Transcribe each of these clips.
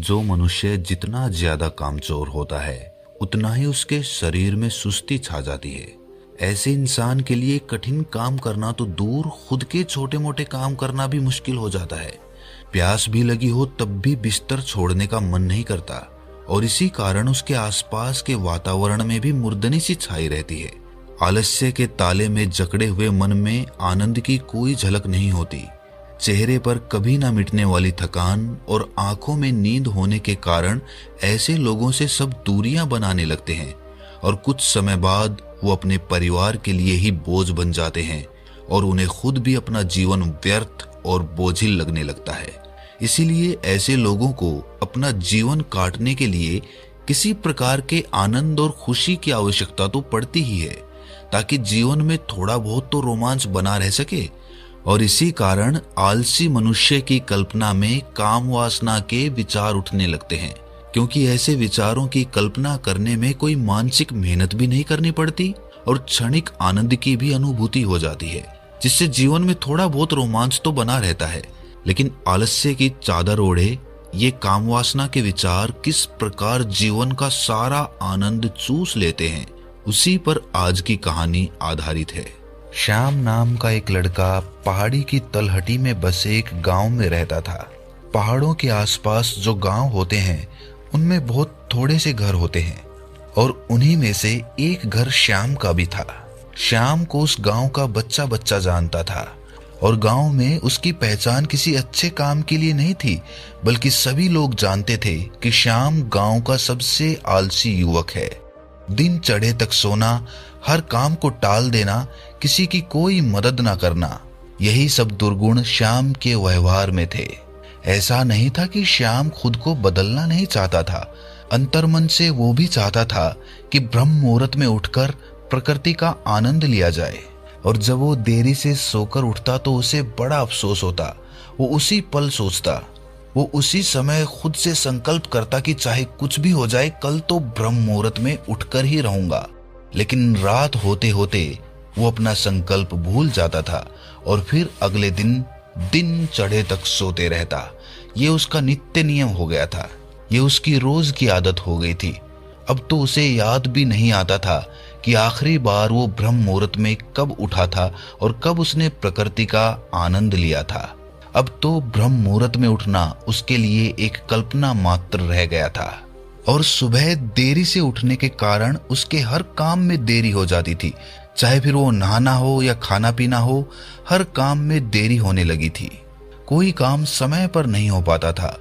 जो मनुष्य जितना ज्यादा कामचोर होता है उतना ही उसके शरीर में सुस्ती छा जाती है। ऐसे इंसान के लिए कठिन काम करना तो दूर, खुद के छोटे मोटे काम करना भी मुश्किल हो जाता है। प्यास भी लगी हो तब भी बिस्तर छोड़ने का मन नहीं करता और इसी कारण उसके आसपास के वातावरण में भी मुर्दनी सी छाई रहती है। आलस्य के ताले में जकड़े हुए मन में आनंद की कोई झलक नहीं होती। चेहरे पर कभी ना मिटने वाली थकान और आंखों में नींद होने के कारण ऐसे लोगों से सब दूरियां बनाने लगते हैं और कुछ समय बाद वो अपने परिवार के लिए ही बोझ बन जाते हैं और उन्हें खुद भी अपना जीवन व्यर्थ और बोझिल लगने लगता है। इसीलिए ऐसे लोगों को अपना जीवन काटने के लिए किसी प्रकार के आनंद और खुशी की आवश्यकता तो पड़ती ही है, ताकि जीवन में थोड़ा बहुत तो रोमांच बना रह सके। और इसी कारण आलसी मनुष्य की कल्पना में काम वासना के विचार उठने लगते हैं, क्योंकि ऐसे विचारों की कल्पना करने में कोई मानसिक मेहनत भी नहीं करनी पड़ती और क्षणिक आनंद की भी अनुभूति हो जाती है, जिससे जीवन में थोड़ा बहुत रोमांच तो बना रहता है। लेकिन आलस्य की चादर ओढ़े ये काम वासना के विचार किस प्रकार जीवन का सारा आनंद चूस लेते हैं, उसी पर आज की कहानी आधारित है। श्याम नाम का एक लड़का पहाड़ी की तलहटी में बसे एक गांव में रहता था। पहाड़ों के आसपास जो गांव होते हैं उनमें बहुत थोड़े से घर होते हैं और उन्हीं में से एक घर श्याम का भी था। श्याम को उस गांव का बच्चा बच्चा जानता था और गांव में उसकी पहचान किसी अच्छे काम के लिए नहीं थी, बल्कि सभी लोग जानते थे कि श्याम गांव का सबसे आलसी युवक है। दिन चढ़े तक सोना, हर काम को टाल देना, किसी की कोई मदद ना करना, यही सब दुर्गुण श्याम के व्यवहार में थे। ऐसा नहीं था कि श्याम खुद को बदलना नहीं चाहता था, अंतर्मन से वो भी चाहता था कि ब्रह्म मुहूर्त में उठकर प्रकृति का आनंद लिया जाए। और जब वो देरी से सोकर उठता तो उसे बड़ा अफसोस होता। वो उसी पल सोचता, वो उसी समय खुद से संकल्प करता कि चाहे कुछ भी हो जाए, कल तो ब्रह्म मुहूर्त में उठकर ही रहूंगा। लेकिन रात होते होते वो अपना संकल्प भूल जाता था और फिर अगले दिन चढ़े तक सोते रहता। ये उसका नित्य नियम हो गया था, ये उसकी रोज की आदत हो गई थी। अब तो उसे याद भी नहीं आता था कि आखिरी बार वो ब्रह्म मुहूर्त में कब उठा था और कब उसने प्रकृति का आनंद लिया था। अब तो ब्रह्म मुहूर्त में उठना उसके लिए एक कल्पना मात्र रह गया था और सुबह देरी से उठने के कारण उसके हर काम में देरी हो जाती थी। चाहे फिर वो नहाना हो या खाना पीना हो, हर काम में देरी होने लगी थी। कोई काम समय पर नहीं हो पाता था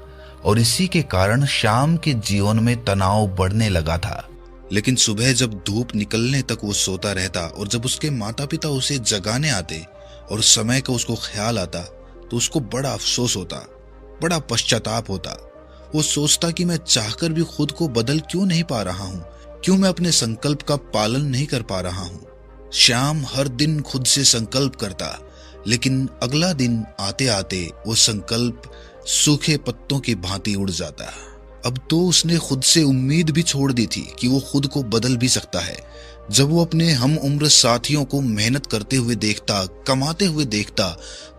और इसी के कारण श्याम के जीवन में तनाव बढ़ने लगा था। लेकिन सुबह जब धूप निकलने तक वो सोता रहता और जब उसके माता पिता उसे जगाने आते और समय का उसको ख्याल आता तो उसको बड़ा अफसोस होता, बड़ा पश्चाताप होता। वो सोचता कि मैं चाहकर भी खुद को बदल क्यों नहीं पा रहा हूँ, क्यों मैं अपने संकल्प का पालन नहीं कर पा रहा हूँ। श्याम हर दिन खुद से संकल्प करता, लेकिन अगला दिन आते आते वो संकल्प सूखे पत्तों की भांति उड़ जाता। अब तो उसने खुद से उम्मीद भी छोड़ दी थी कि वो खुद को बदल भी सकता है। जब वो अपने हम उम्र साथियों को मेहनत करते हुए देखता, कमाते हुए देखता,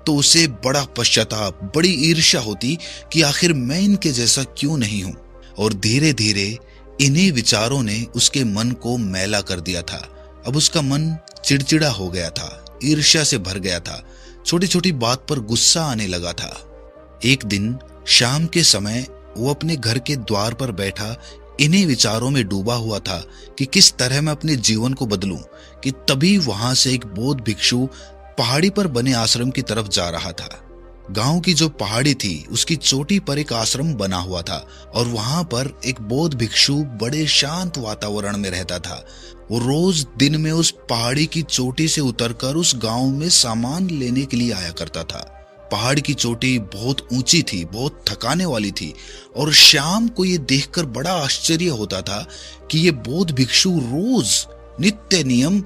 तो उसे बड़ा पश्चाताप, बड़ी ईर्ष्या होती कि आखिर मैं इनके जैसा क्यों नहीं हूं। और धीरे धीरे इन्हीं विचारों ने उसके मन को मैला कर दिया था। अब उसका मन चिड़चिड़ा हो गया था, ईर्ष्या से भर गया था, छोटी छोटी बात पर गुस्सा आने लगा था। एक दिन शाम के समय वो अपने घर के द्वार पर बैठा इन्हीं विचारों में डूबा हुआ था कि किस तरह मैं अपने जीवन को बदलूं, कि तभी वहां से एक बौद्ध भिक्षु पहाड़ी पर बने आश्रम की तरफ जा रहा था। गांव की जो पहाड़ी थी उसकी चोटी पर एक आश्रम बना हुआ था और वहां पर एक बौद्ध भिक्षु बड़े शांत वातावरण में रहता था। वो रोज दिन में उस पहाड़ी की चोटी से उतरकर उस गांव में सामान लेने के लिए आया करता था। पहाड़ की चोटी बहुत ऊंची थी, बहुत थकाने वाली थी और श्याम को ये देखकर बड़ा आश्चर्य होता था कि ये बौद्ध भिक्षु रोज नित्य नियम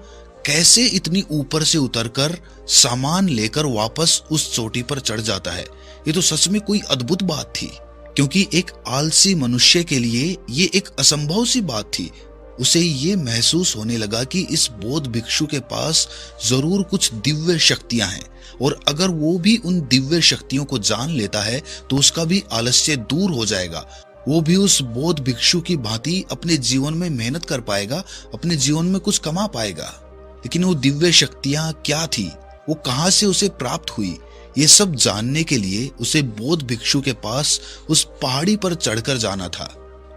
कैसे इतनी ऊपर से उतरकर सामान लेकर वापस उस चोटी पर चढ़ जाता है। ये तो सच में कोई अद्भुत बात थी, क्योंकि एक आलसी मनुष्य के लिए ये एक असंभव सी बात थी। उसे ये महसूस होने लगा कि इस बौद्ध भिक्षु के पास जरूर कुछ दिव्य शक्तियां हैं और अगर वो भी उन दिव्य शक्तियों को जान लेता है तो उसका भी आलस्य दूर हो जाएगा वो भी उस बौद्ध भिक्षु की भांति अपने जीवन में मेहनत कर पाएगा, अपने जीवन में कुछ कमा पाएगा। लेकिन वो दिव्य शक्तियां क्या थी, वो कहां से उसे प्राप्त हुई, ये सब जानने के लिए उसे बौद्ध भिक्षु के पास उस पहाड़ी पर चढ़कर जाना था।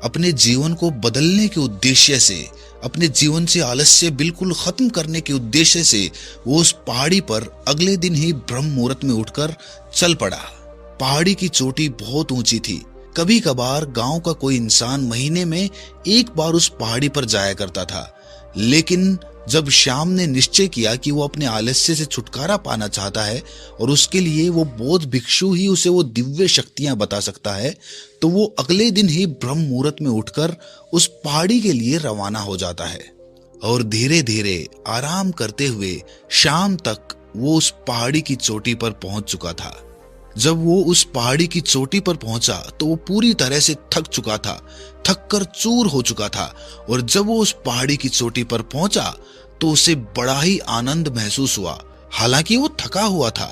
अपने जीवन को बदलने के उद्देश्य से, अपने जीवन से आलस्य बिल्कुल खत्म करने के उद्देश्य से वो उस पहाड़ी पर अगले दिन ही ब्रह्म मुहूर्त में उठकर चल पड़ा। पहाड़ी की चोटी बहुत ऊंची थी। कभी कभार गांव का कोई इंसान महीने में एक बार उस पहाड़ी पर जाया करता था। लेकिन जब श्याम ने निश्चय किया कि वो अपने आलस्य से छुटकारा पाना चाहता है और उसके लिए वो बौद्ध भिक्षु ही उसे वो दिव्य शक्तियां बता सकता है, तो वो अगले दिन ही ब्रह्म मुहूर्त में उठकर उस पहाड़ी के लिए रवाना हो जाता है। और धीरे धीरे आराम करते हुए शाम तक वो उस पहाड़ी की चोटी पर पहुंच चुका था। जब वो उस पहाड़ी की चोटी पर पहुंचा तो वो पूरी तरह से थक चुका था, थक कर चूर हो चुका था। और जब वो उस पहाड़ी की चोटी पर पहुंचा तो उसे बड़ा ही आनंद महसूस हुआ। हालांकि वो थका हुआ था,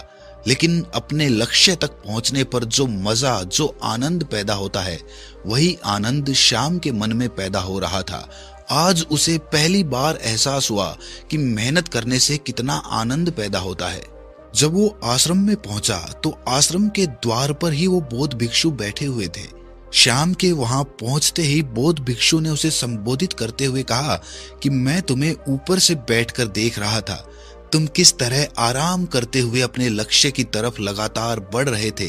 लेकिन अपने लक्ष्य तक पहुंचने पर जो मजा, जो आनंद पैदा होता है, वही आनंद श्याम के मन में पैदा हो रहा था। आज उसे पहली बार एहसास हुआ कि मेहनत करने से कितना आनंद पैदा होता है। जब वो आश्रम में पहुंचा तो आश्रम के द्वार पर ही वो बौद्ध भिक्षु बैठे हुए थे। श्याम के वहां पहुंचते ही बौद्ध भिक्षु ने उसे संबोधित करते हुए कहा कि मैं तुम्हें ऊपर से बैठकर देख रहा था। तुम किस तरह आराम करते हुए अपने लक्ष्य की तरफ लगातार बढ़ रहे थे,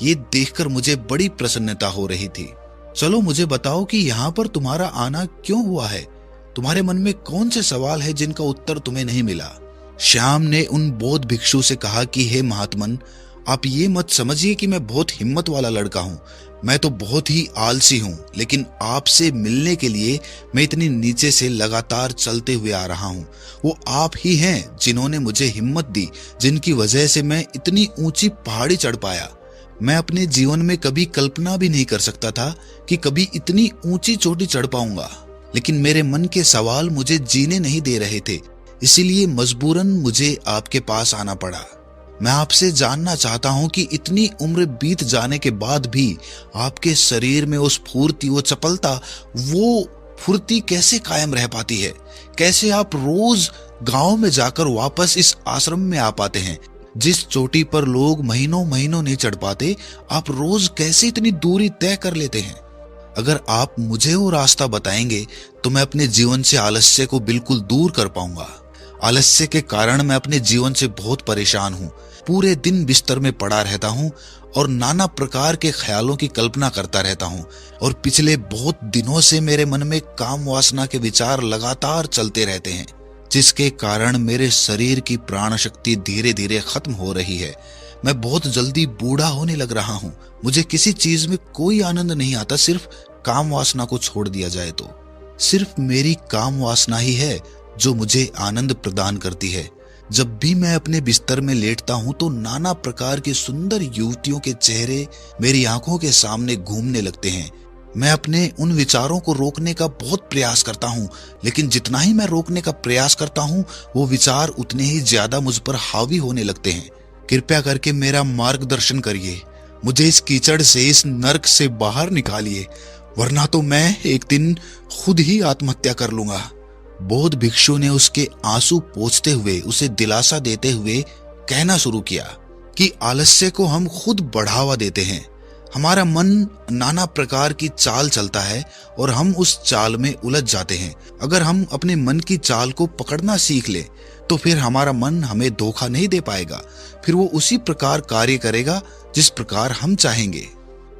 ये देखकर मुझे बड़ी प्रसन्नता हो रही थी। चलो मुझे बताओ कि यहाँ पर तुम्हारा आना क्यों हुआ है? तुम्हारे मन में कौन से सवाल है जिनका उत्तर तुम्हें नहीं मिला? श्याम ने उन बौद्ध भिक्षु से कहा कि हे महात्मन, आप ये मत समझिए कि मैं बहुत हिम्मत वाला लड़का हूँ। मैं तो बहुत ही आलसी हूँ, लेकिन आपसे मिलने के लिए मैं इतनी नीचे से लगातार चलते हुए आ रहा हूँ। वो आप ही हैं जिन्होंने मुझे हिम्मत दी, जिनकी वजह से मैं इतनी ऊंची पहाड़ी चढ़ पाया। मैं अपने जीवन में कभी कल्पना भी नहीं कर सकता था कि कभी इतनी ऊंची चोटी चढ़ पाऊंगा, लेकिन मेरे मन के सवाल मुझे जीने नहीं दे रहे थे, इसीलिए मजबूरन मुझे आपके पास आना पड़ा। मैं आपसे जानना चाहता हूं कि इतनी उम्र बीत जाने के बाद भी आपके शरीर में उस फुर्ती, वो चपलता, वो फुर्ती कैसे कायम रह पाती है? कैसे आप रोज गांव में जाकर वापस इस आश्रम में आ पाते हैं? जिस चोटी पर लोग महीनों महीनों नहीं चढ़ पाते, आप रोज कैसे इतनी दूरी तय कर लेते हैं? अगर आप मुझे वो रास्ता बताएंगे तो मैं अपने जीवन से आलस्य को बिल्कुल दूर कर पाऊंगा। आलस्य के कारण मैं अपने जीवन से बहुत परेशान हूँ। पूरे दिन बिस्तर में पड़ा रहता हूँ और नाना प्रकार के ख्यालों की कल्पना करता रहता हूँ। और पिछले बहुत दिनों से मेरे मन में काम वासना के विचार लगातार चलते रहते हैं, जिसके कारण मेरे शरीर की प्राण शक्ति धीरे धीरे खत्म हो रही है। मैं बहुत जल्दी बूढ़ा होने लग रहा हूँ। मुझे किसी चीज में कोई आनंद नहीं आता, सिर्फ काम वासना को छोड़ दिया जाए तो। सिर्फ मेरी काम वासना ही है जो मुझे आनंद प्रदान करती है। जब भी मैं अपने बिस्तर में लेटता हूँ तो नाना प्रकार की सुंदर युवतियों के चेहरे मेरी आंखों के सामने घूमने लगते हैं। मैं अपने उन विचारों को रोकने का बहुत प्रयास करता हूँ, लेकिन जितना ही मैं रोकने का प्रयास करता हूँ, वो विचार उतने ही ज्यादा मुझ पर हावी होने लगते हैं। कृपया करके मेरा मार्गदर्शन करिए, मुझे इस कीचड़ से, इस नर्क से बाहर निकालिए, वरना तो मैं एक दिन खुद ही आत्महत्या कर लूंगा। बौद्ध भिक्षु ने उसके आंसू पोंछते हुए, उसे दिलासा देते हुए कहना शुरू किया कि आलस्य को हम खुद बढ़ावा देते हैं। हमारा मन नाना प्रकार की चाल चलता है और हम उस चाल में उलझ जाते हैं। अगर हम अपने मन की चाल को पकड़ना सीख ले तो फिर हमारा मन हमें धोखा नहीं दे पाएगा। फिर वो उसी प्रकार कार्य करेगा जिस प्रकार हम चाहेंगे।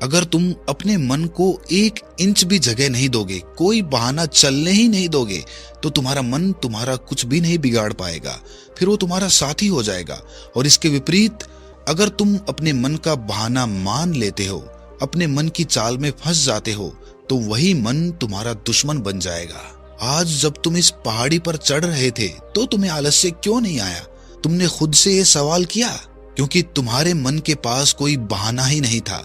अगर तुम अपने मन को 1 इंच भी जगह नहीं दोगे, कोई बहाना चलने ही नहीं दोगे, तो तुम्हारा मन तुम्हारा कुछ भी नहीं बिगाड़ पाएगा। फिर वो तुम्हारा साथी हो जाएगा। और इसके विपरीत अगर तुम अपने मन का बहाना मान लेते हो, अपने मन की चाल में फंस जाते हो, तो वही मन तुम्हारा दुश्मन बन जाएगा। आज जब तुम इस पहाड़ी पर चढ़ रहे थे तो तुम्हें आलस्य क्यों नहीं आया? तुमने खुद से ये सवाल किया? क्योंकि तुम्हारे मन के पास कोई बहाना ही नहीं था।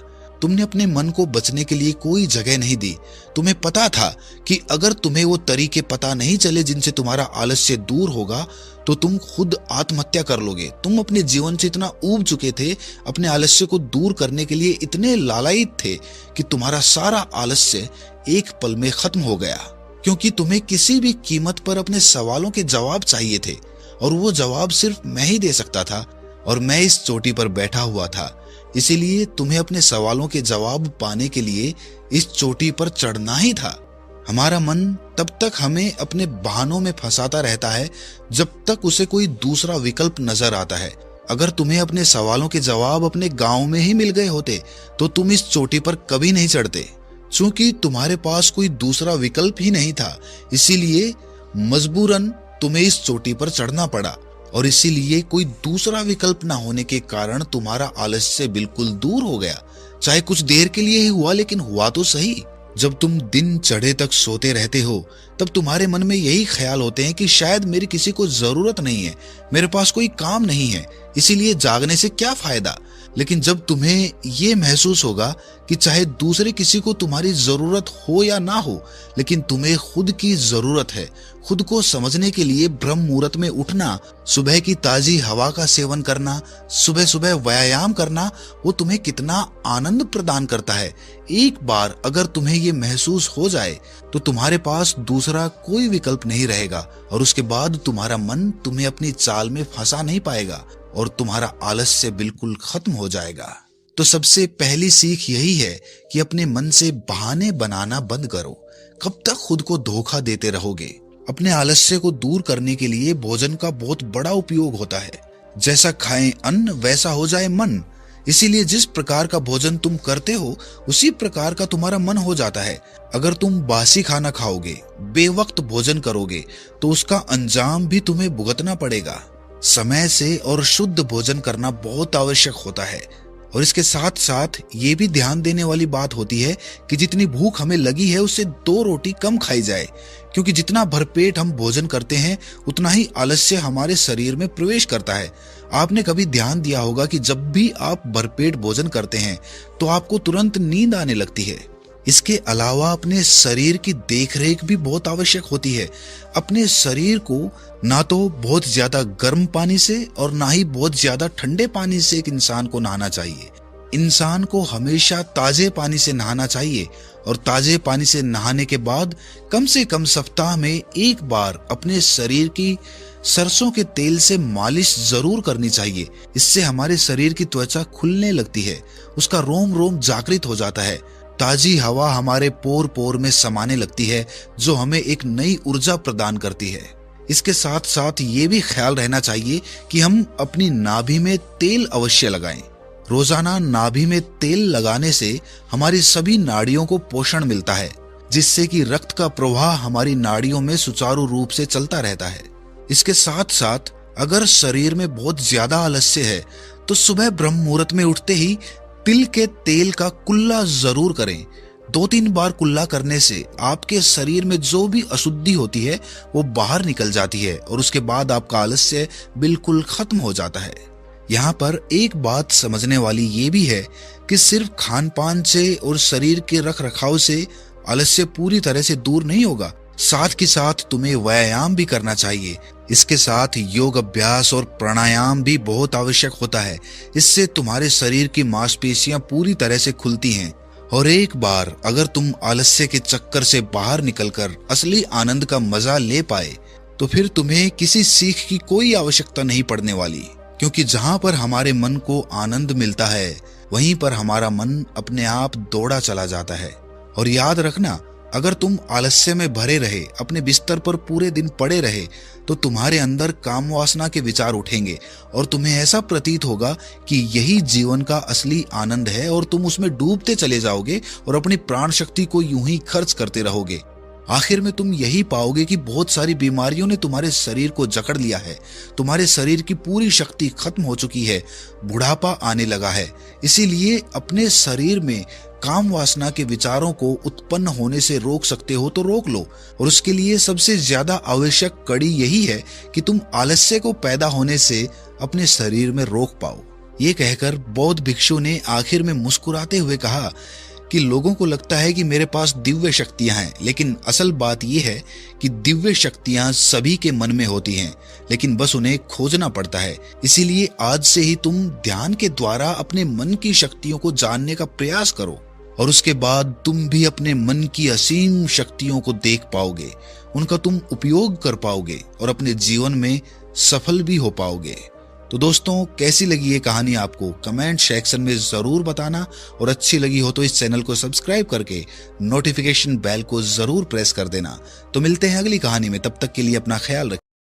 तुमने अपने मन को बचने के लिए कोई जगह नहीं दी। तुम्हें पता था कि अगर तुम्हें वो तरीके पता नहीं चले जिनसे तुम्हारा आलस्य दूर होगा, तो तुम खुद आत्महत्या कर लोगे। तुम अपने जीवन से इतना ऊब चुके थे, अपने आलस्य को दूर करने के लिए इतने लालायित थे कि तुम्हारा सारा आलस्य एक पल में खत्म हो गया, क्योंकि तुम्हें किसी भी कीमत पर अपने सवालों के जवाब चाहिए थे और वो जवाब सिर्फ मैं ही दे सकता था, और मैं इस चोटी पर बैठा हुआ था। इसीलिए तुम्हें अपने सवालों के जवाब पाने के लिए इस चोटी पर चढ़ना ही था। हमारा मन तब तक हमें अपने बहानों में फंसाता रहता है जब तक उसे कोई दूसरा विकल्प नजर आता है। अगर तुम्हें अपने सवालों के जवाब अपने गांव में ही मिल गए होते तो तुम इस चोटी पर कभी नहीं चढ़ते। चूंकि तुम्हारे पास कोई दूसरा विकल्प ही नहीं था, इसीलिए मजबूरन तुम्हें इस चोटी पर चढ़ना पड़ा, और इसीलिए कोई दूसरा विकल्प ना होने के कारण तुम्हारा आलस्य बिल्कुल दूर हो गया। चाहे कुछ देर के लिए ही हुआ, लेकिन हुआ तो सही। जब तुम दिन चढ़े तक सोते रहते हो तब तुम्हारे मन में यही ख्याल होते हैं कि शायद मेरी किसी को जरूरत नहीं है, मेरे पास कोई काम नहीं है, इसीलिए जागने से क्या फायदा। लेकिन जब तुम्हें ये महसूस होगा कि चाहे दूसरे किसी को तुम्हारी जरूरत हो या ना हो, लेकिन तुम्हें खुद की जरूरत है, खुद को समझने के लिए ब्रह्म मुहूर्त में उठना, सुबह की ताजी हवा का सेवन करना, सुबह सुबह व्यायाम करना, वो तुम्हें कितना आनंद प्रदान करता है। एक बार अगर तुम्हें ये महसूस हो जाए तो तुम्हारे पास दूसरा कोई विकल्प नहीं रहेगा, और उसके बाद तुम्हारा मन तुम्हें अपनी चाल में फंसा नहीं पाएगा और तुम्हारा आलस्य बिल्कुल खत्म हो जाएगा। तो सबसे पहली सीख यही है कि अपने मन से बहाने बनाना बंद करो। कब तक खुद को धोखा देते रहोगे? अपने आलस्य को दूर करने के लिए भोजन का बहुत बड़ा उपयोग होता है। जैसा खाएं अन्न वैसा हो जाए मन। इसीलिए जिस प्रकार का भोजन तुम करते हो उसी प्रकार का तुम्हारा मन हो जाता है। अगर तुम बासी खाना खाओगे, बेवक्त भोजन करोगे, तो उसका अंजाम भी तुम्हें भुगतना पड़ेगा। समय से और शुद्ध भोजन करना बहुत आवश्यक होता है, और इसके साथ साथ ये भी ध्यान देने वाली बात होती है कि जितनी भूख हमें लगी है उससे 2 रोटी कम खाई जाए, क्योंकि जितना भरपेट हम भोजन करते हैं उतना ही आलस्य हमारे शरीर में प्रवेश करता है। आपने कभी ध्यान दिया होगा कि जब भी आप भरपेट भोजन करते हैं तो आपको तुरंत नींद आने लगती है। इसके अलावा अपने शरीर की देखरेख भी बहुत आवश्यक होती है। अपने शरीर को ना तो बहुत ज्यादा गर्म पानी से और ना ही बहुत ज्यादा ठंडे पानी से एक इंसान को नहाना चाहिए। इंसान को हमेशा ताजे पानी से नहाना चाहिए, और ताजे पानी से नहाने के बाद कम से कम सप्ताह में एक बार अपने शरीर की सरसों के तेल से मालिश जरूर करनी चाहिए। इससे हमारे शरीर की त्वचा खुलने लगती है, उसका रोम रोम जागृत हो जाता है। ताजी हवा हमारे पोर पोर में समाने लगती है, जो हमें एक नई ऊर्जा प्रदान करती है। इसके साथ साथ ये भी ख्याल रहना चाहिए कि हम अपनी नाभि में तेल अवश्य लगाएं। रोजाना नाभि में तेल लगाने से हमारी सभी नाड़ियों को पोषण मिलता है, जिससे कि रक्त का प्रवाह हमारी नाड़ियों में सुचारू रूप से चलता रहता है। इसके साथ साथ अगर शरीर में बहुत ज्यादा आलस्य है तो सुबह ब्रह्म मुहूर्त में उठते ही तिल के तेल का कुल्ला जरूर करें। 2-3 बार कुल्ला करने से आपके शरीर में जो भी अशुद्धि होती है वो बाहर निकल जाती है, और उसके बाद आपका आलस्य बिल्कुल खत्म हो जाता है। यहाँ पर एक बात समझने वाली ये भी है कि सिर्फ खान पान से और शरीर के रख रखाव से आलस्य पूरी तरह से दूर नहीं होगा, साथ के साथ तुम्हें व्यायाम भी करना चाहिए। इसके साथ योग अभ्यास और प्राणायाम भी बहुत आवश्यक होता है। इससे तुम्हारे शरीर की मांसपेशियां पूरी तरह से खुलती हैं, और एक बार अगर तुम आलस्य के चक्कर से बाहर निकलकर असली आनंद का मजा ले पाए तो फिर तुम्हें किसी सीख की कोई आवश्यकता नहीं पड़ने वाली, क्योंकि जहां पर हमारे मन को आनंद मिलता है वहीं पर हमारा मन अपने आप दौड़ा चला जाता है। और याद रखना, अगर तुम आलस्य में भरे रहे, अपने बिस्तर पर पूरे दिन पड़े रहे, तो तुम्हारे अंदर काम वासना के विचार उठेंगे और तुम्हें ऐसा प्रतीत होगा कि यही जीवन का असली आनंद है, और तुम उसमें डूबते चले जाओगे और अपनी प्राण शक्ति को यूं ही खर्च करते रहोगे। आखिर में तुम यही पाओगे कि बहुत सारी बीमारियों ने तुम्हारे शरीर को जकड़ लिया है, तुम्हारे शरीर की पूरी शक्ति खत्म हो चुकी है, बुढ़ापा आने लगा है। इसीलिए अपने शरीर में काम वासना के विचारों को उत्पन्न होने से रोक सकते हो तो रोक लो, और उसके लिए सबसे ज्यादा आवश्यक कड़ी यही है कि तुम आलस्य को पैदा होने से अपने शरीर में रोक पाओ। ये कहकर बौद्ध भिक्षु ने आखिर में मुस्कुराते हुए कहा कि लोगों को लगता है कि मेरे पास दिव्य शक्तियां हैं, लेकिन असल बात यह है कि दिव्य शक्तियां सभी के मन में होती हैं, लेकिन बस उन्हें खोजना पड़ता है। इसीलिए आज से ही तुम ध्यान के द्वारा अपने मन की शक्तियों को जानने का प्रयास करो और उसके बाद तुम भी अपने मन की असीम शक्तियों को देख पाओगे, उनका तुम उपयोग कर पाओगे और अपने जीवन में सफल भी हो पाओगे। तो दोस्तों, कैसी लगी ये कहानी आपको कमेंट सेक्शन में जरूर बताना और अच्छी लगी हो तो इस चैनल को सब्सक्राइब करके नोटिफिकेशन बेल को जरूर प्रेस कर देना। तो मिलते हैं अगली कहानी में, तब तक के लिए अपना ख्याल रखें।